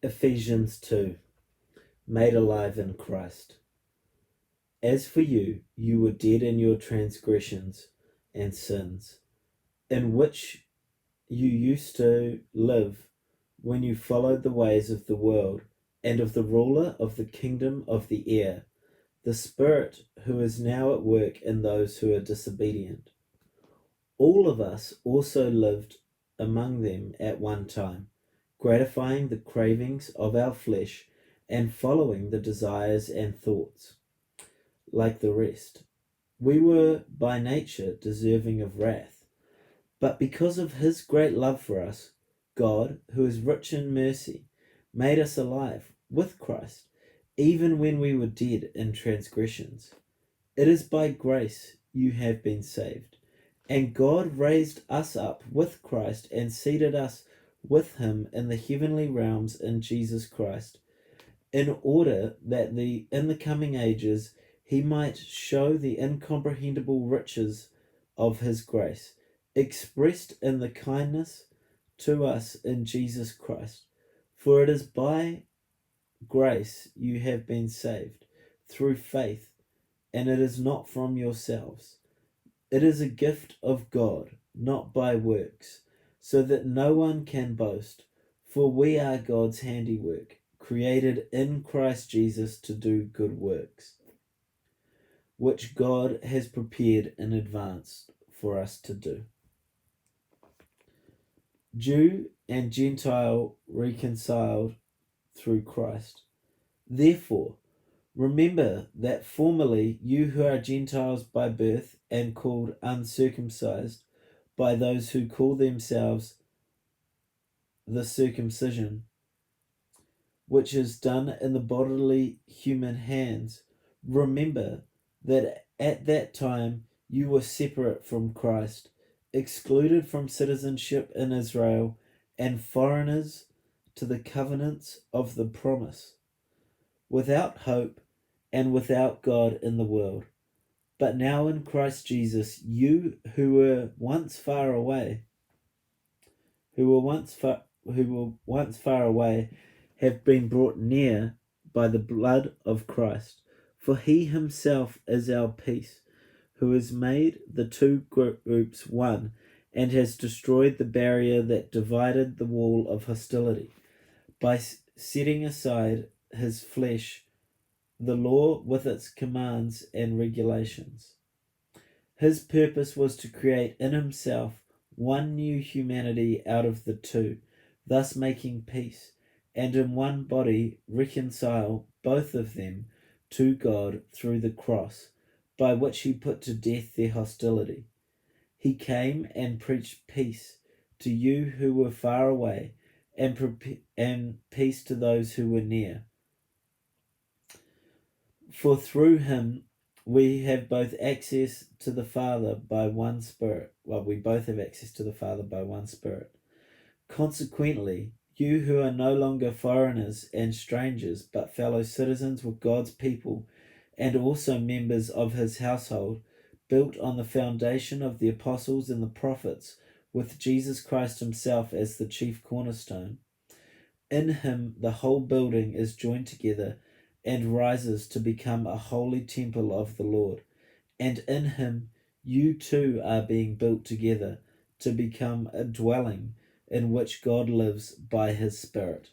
Ephesians 2, made alive in Christ. As for you, you were dead in your transgressions and sins, in which you used to live when you followed the ways of the world and of the ruler of the kingdom of the air, the Spirit who is now at work in those who are disobedient. All of us also lived among them at one time, gratifying the cravings of our flesh and following the desires and thoughts. Like the rest, we were by nature deserving of wrath. But because of his great love for us, God, who is rich in mercy, made us alive with Christ, even when we were dead in transgressions. It is by grace you have been saved. And God raised us up with Christ and seated us with him in the heavenly realms in Jesus Christ, in order that in the coming ages he might show the incomprehensible riches of his grace, expressed in the kindness to us in Jesus Christ. For it is by grace you have been saved, through faith, and it is not from yourselves. It is a gift of God, not by works, so that no one can boast. For we are God's handiwork, created in Christ Jesus to do good works, which God has prepared in advance for us to do. Jew and Gentile reconciled through Christ. Therefore, remember that formerly you who are Gentiles by birth and called uncircumcised by those who call themselves the circumcision, which is done in the bodily human hands, remember that at that time you were separate from Christ, excluded from citizenship in Israel, and foreigners to the covenants of the promise, without hope and without God in the world. But now in Christ Jesus, you who were once far away, who were once far away, have been brought near by the blood of Christ. For he himself is our peace, who has made the two groups one, and has destroyed the barrier that divided the wall of hostility, by setting aside his flesh, the law with its commands and regulations. His purpose was to create in himself one new humanity out of the two, thus making peace, and in one body reconcile both of them to God through the cross, by which he put to death their hostility. He came and preached peace to you who were far away, and peace to those who were near. For through him we have both access to the Father by one Spirit. Well, we both have access to the Father by one Spirit. Consequently, you who are no longer foreigners and strangers, but fellow citizens with God's people, and also members of his household, built on the foundation of the apostles and the prophets, with Jesus Christ himself as the chief cornerstone. In him the whole building is joined together and rises to become a holy temple of the Lord. And in him you too are being built together to become a dwelling in which God lives by his Spirit.